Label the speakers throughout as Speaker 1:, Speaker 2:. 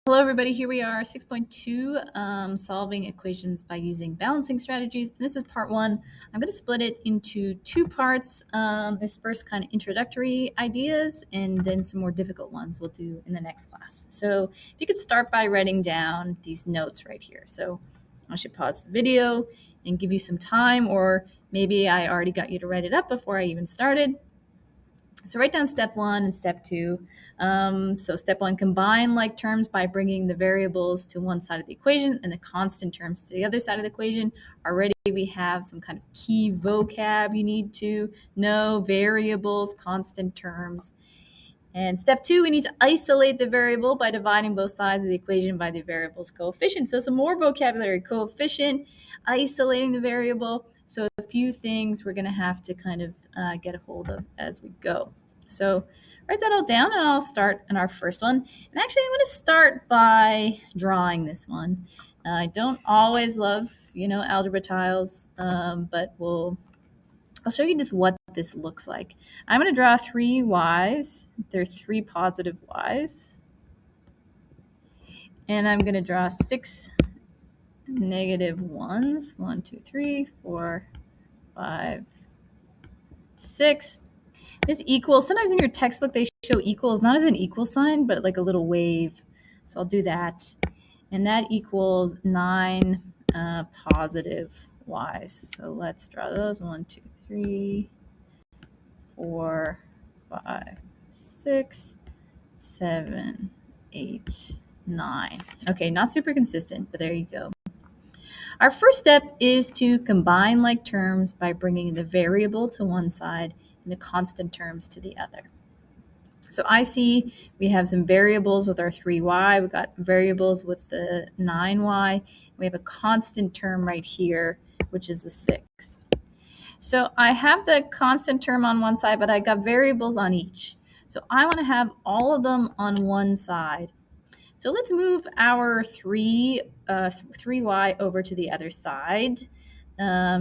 Speaker 1: Hello everybody, here we are, 6.2, solving equations by using balancing strategies. This is part one. I'm going to split it into two parts. This first kind of introductory ideas and then some more difficult ones we'll do in the next class. So if you could start by writing down these notes right here. So I should pause the video and give you some time, or maybe I already got you to write it up before I even started. So write down step one and step two. So step one, combine like terms by bringing the variables to one side of the equation and the constant terms to the other side of the equation. Already we have some kind of key vocab you need to know: variables, constant terms. And step two, we need to isolate the variable by dividing both sides of the equation by the variable's coefficient. So some more vocabulary: coefficient, isolating the variable. So a few things we're going to have to kind of get a hold of as we go. So write that all down and I'll start on our first one. And actually I'm going to start by drawing this one. I don't always love, algebra tiles, but I'll show you just what this looks like. I'm going to draw three y's. There are three positive y's. And I'm going to draw six negative ones. 1, 2, 3, 4, 5, 6. This equals, sometimes in your textbook they show equals not as an equal sign, but like a little wave. So I'll do that. And that equals 9 positive y's. So let's draw those. 1, 2, 3, 4, 5, 6, 7, 8, 9. Okay, not super consistent, but there you go. Our first step is to combine like terms by bringing the variable to one side and the constant terms to the other. So I see we have some variables with our 3y. We've got variables with the 9y. We have a constant term right here, which is the 6. So I have the constant term on one side, but I got variables on each. So I want to have all of them on one side. So let's move our 3y over to the other side,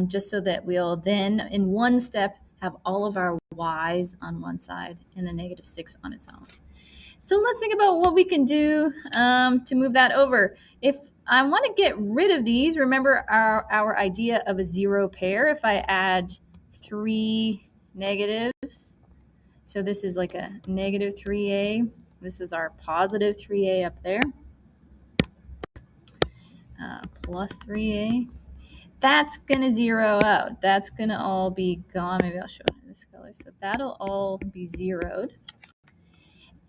Speaker 1: just so that we'll then, in one step, have all of our y's on one side and the negative 6 on its own. So let's think about what we can do to move that over. If I want to get rid of these, remember our idea of a zero pair. If I add 3 negatives, so this is like a negative 3a. This is our positive 3a up there, plus 3a. That's going to zero out. That's going to all be gone. Maybe I'll show it in this color. So that'll all be zeroed.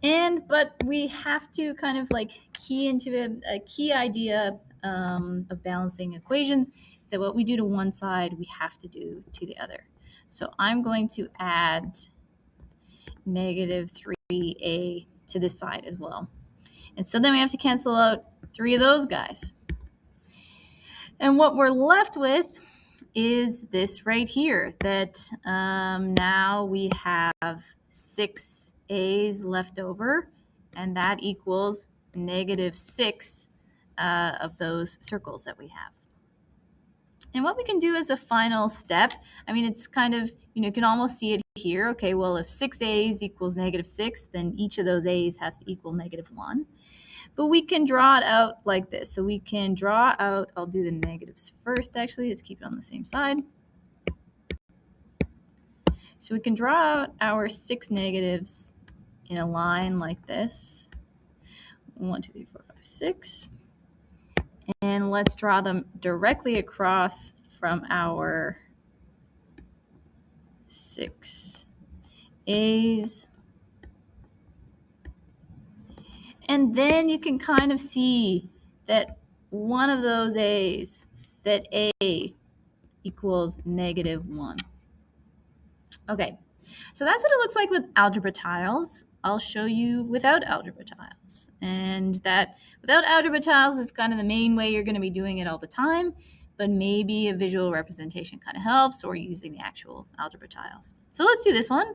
Speaker 1: But we have to kind of like key into a key idea of balancing equations. So what we do to one side, we have to do to the other. So I'm going to add negative 3a to this side as well. And so then we have to cancel out 3 of those guys. And what we're left with is this right here, that now we have 6 a's left over, and that equals negative 6 of those circles that we have. And what we can do as a final step, I mean, it's kind of, you can almost see it here. Okay, well, if 6 a's equals negative 6, then each of those a's has to equal negative 1. But we can draw it out like this. So we can draw out, I'll do the negatives first, actually. Let's keep it on the same side. So we can draw out our 6 negatives in a line like this. 1, 2, 3, 4, 5, 6. And let's draw them directly across from our 6 a's. And then you can kind of see that one of those a's, that a equals negative 1. Okay, so that's what it looks like with algebra tiles. I'll show you without algebra tiles. And that without algebra tiles is kind of the main way you're going to be doing it all the time, but maybe a visual representation kind of helps, or using the actual algebra tiles. So let's do this one.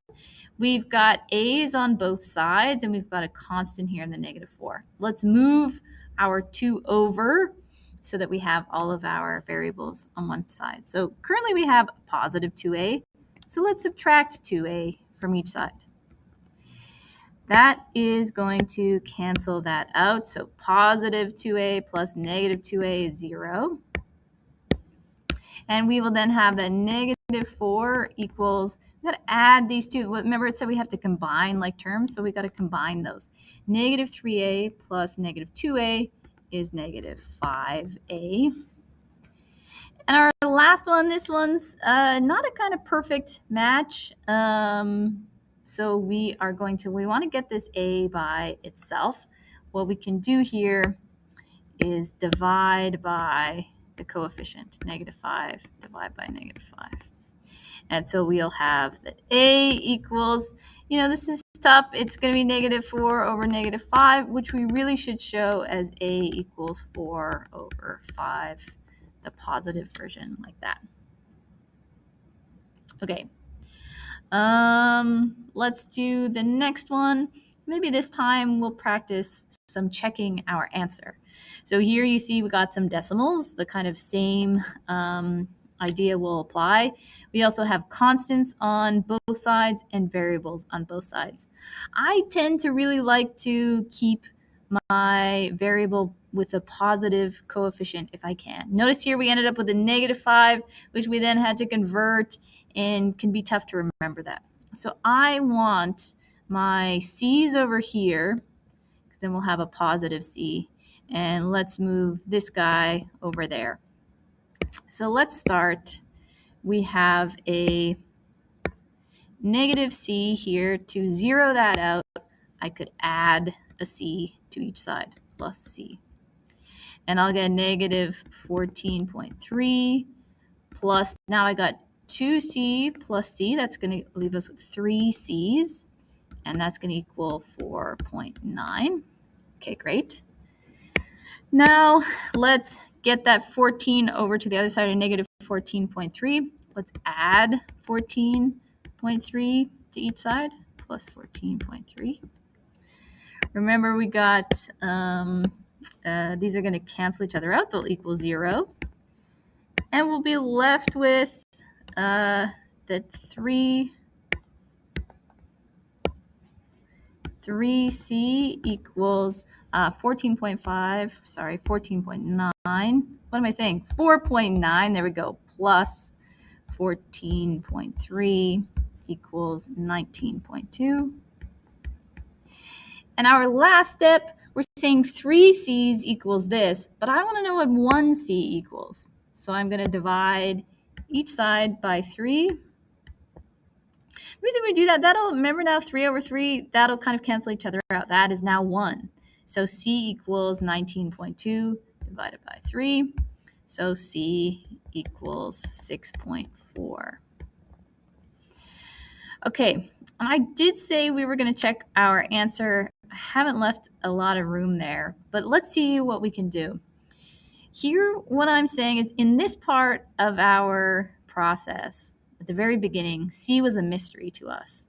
Speaker 1: We've got a's on both sides, and we've got a constant here in the negative 4. Let's move our 2 over so that we have all of our variables on one side. So currently we have positive 2a. So let's subtract 2a from each side. that is going to cancel that out. So positive 2a plus negative 2a is 0. And we will then have that negative 4 equals, we got to add these two. Remember it said we have to combine like terms, so we got to combine those. Negative 3a plus negative 2a is negative 5a. And our last one, this one's not a kind of perfect match. So we want to get this a by itself. What we can do here is divide by the coefficient, negative 5, divide by negative 5. And so we'll have that a equals, this is tough. It's going to be negative 4 over negative 5, which we really should show as a equals 4 over 5, the positive version like that. Okay. Let's do the next one. Maybe this time we'll practice some checking our answer. So here you see we got some decimals, the kind of same idea will apply. We also have constants on both sides and variables on both sides. I tend to really like to keep my variable with a positive coefficient if I can. Notice here we ended up with a negative 5, which we then had to convert, and can be tough to remember that. So I want my c's over here, then we'll have a positive c, and let's move this guy over there. So let's start. We have a negative c here. To zero that out, I could add a c to each side, plus c. And I'll get negative 14.3 plus, now I got 2c plus c. That's going to leave us with 3 c's, and that's going to equal 4.9. Okay, great. Now let's get that 14 over to the other side of negative 14.3. Let's add 14.3 to each side, plus 14.3. Remember, we got, these are going to cancel each other out. They'll equal 0. And we'll be left with the 3c equals 14.5, sorry, 14.9. What am I saying? 4.9, there we go, plus 14.3 equals 19.2. And our last step, we're saying 3 c's equals this, but I want to know what 1 c equals. So I'm going to divide each side by 3. The reason we do that, remember now 3 over 3, that'll kind of cancel each other out. That is now 1. So c equals 19.2 divided by 3. So c equals 6.4. Okay, and I did say we were going to check our answer. I haven't left a lot of room there, but let's see what we can do. Here, what I'm saying is in this part of our process, at the very beginning, C was a mystery to us.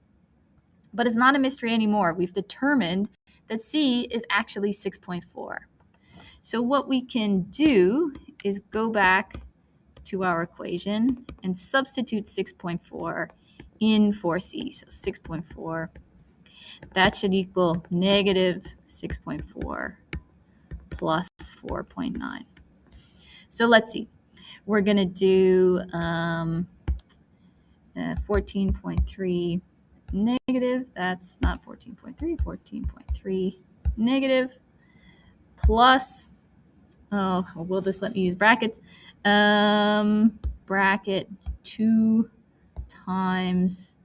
Speaker 1: But it's not a mystery anymore. We've determined that C is actually 6.4. So what we can do is go back to our equation and substitute 6.4 in for C. So 6.4, that should equal negative 6.4 plus 4.9. So let's see. We're going to do 14.3 negative. That's not 14.3, 14.3 negative plus, oh, will this let me use brackets? Bracket 2 times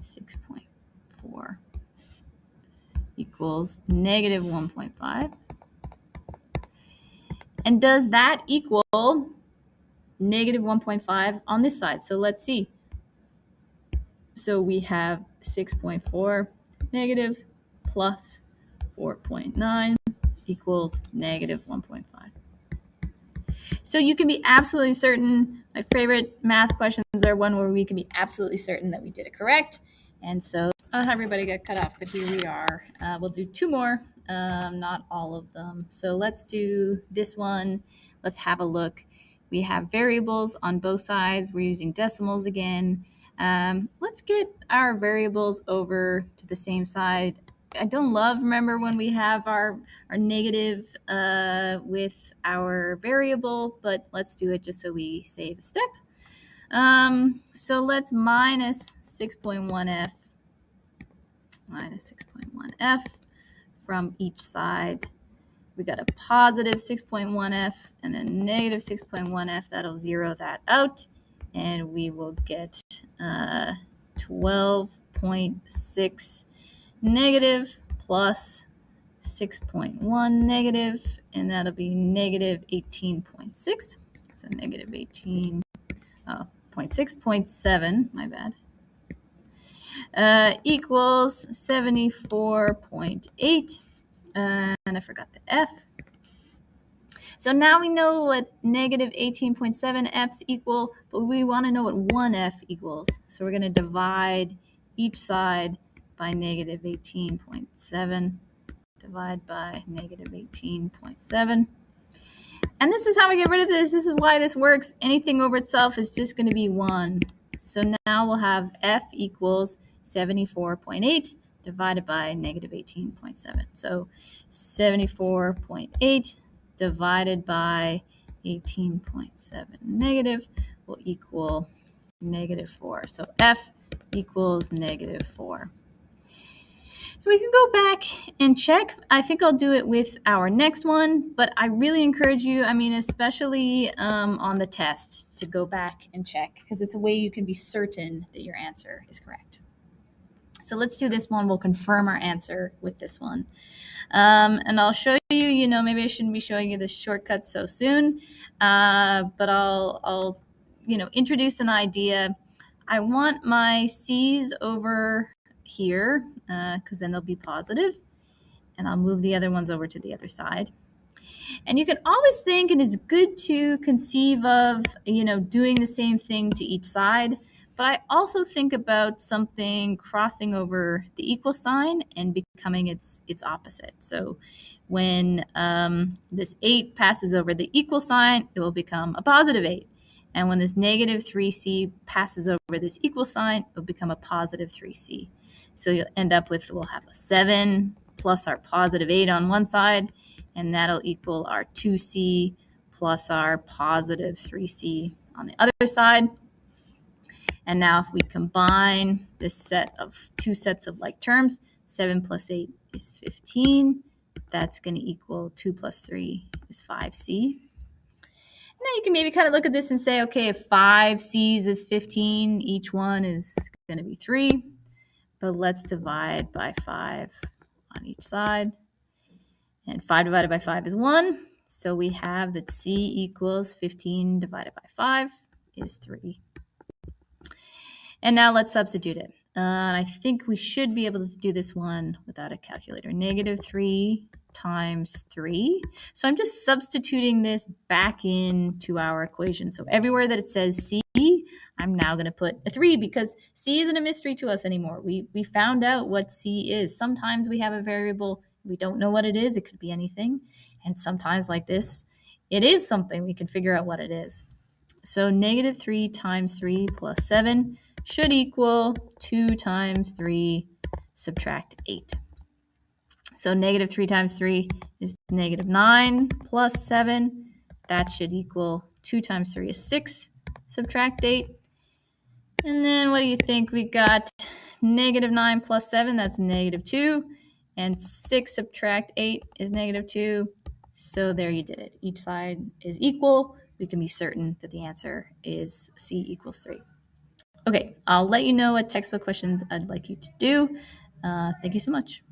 Speaker 1: 6.4 equals negative 1.5. And does that equal negative 1.5 on this side? So let's see. So we have 6.4 negative plus 4.9 equals negative 1.5. So you can be absolutely certain. My favorite math questions are one where we can be absolutely certain that we did it correct. And so everybody got cut off, but here we are. We'll do 2 more, not all of them. So let's do this one. Let's have a look. We have variables on both sides. We're using decimals again. Let's get our variables over to the same side. I don't love, remember, when we have our negative with our variable, but let's do it just so we save a step. So let's minus 6.1f from each side. We got a positive 6.1f and a negative 6.1f. That'll zero that out, and we will get 12.6 negative plus 6.1 negative, and that'll be negative 18.6. So negative 18.6.7, my bad, equals 74.8. And I forgot the f. So now we know what negative 18.7 f's equal, but we want to know what 1f equals. So we're going to divide each side by negative 18.7. Divide by negative 18.7. And this is how we get rid of this. This is why this works. Anything over itself is just going to be 1. So now we'll have f equals 74.8 divided by negative 18.7. So 74.8 divided by 18.7 negative will equal negative 4. So f equals negative 4. We can go back and check. I think I'll do it with our next one, but I really encourage you, especially on the test, to go back and check, because it's a way you can be certain that your answer is correct. So let's do this one. We'll confirm our answer with this one. And I'll show you, maybe I shouldn't be showing you this shortcut so soon, but I'll introduce an idea. I want my C's over here, because then they'll be positive, and I'll move the other ones over to the other side. And you can always think, and it's good to conceive of, doing the same thing to each side, but I also think about something crossing over the equal sign and becoming its opposite. So when this 8 passes over the equal sign, it will become a positive 8. And when this negative 3c passes over this equal sign, it will become a positive 3c. So you'll end up with, we'll have a 7 plus our positive 8 on one side, and that'll equal our 2c plus our positive 3c on the other side. And now if we combine this set of two sets of like terms, 7 plus 8 is 15. That's going to equal 2 plus 3 is 5c. Now you can maybe kind of look at this and say, okay, if 5 C's is 15, each one is going to be 3. But let's divide by 5 on each side. And 5 divided by 5 is 1. So we have that C equals 15 divided by 5 is 3. And now let's substitute it. And I think we should be able to do this one without a calculator. Negative 3 times 3. So I'm just substituting this back into our equation. So everywhere that it says C, I'm now going to put a 3, because C isn't a mystery to us anymore. We found out what C is. Sometimes we have a variable, we don't know what it is. It could be anything. And sometimes like this, it is something. We can figure out what it is. So negative 3 times 3 plus 7 should equal 2 times 3 subtract 8. So negative 3 times 3 is negative 9 plus 7. That should equal 2 times 3 is 6 subtract 8. And then what do you think? We got negative 9 plus 7, that's negative 2. And 6 subtract 8 is negative 2. So there you did it. Each side is equal. We can be certain that the answer is C equals 3. Okay, I'll let you know what textbook questions I'd like you to do. Thank you so much.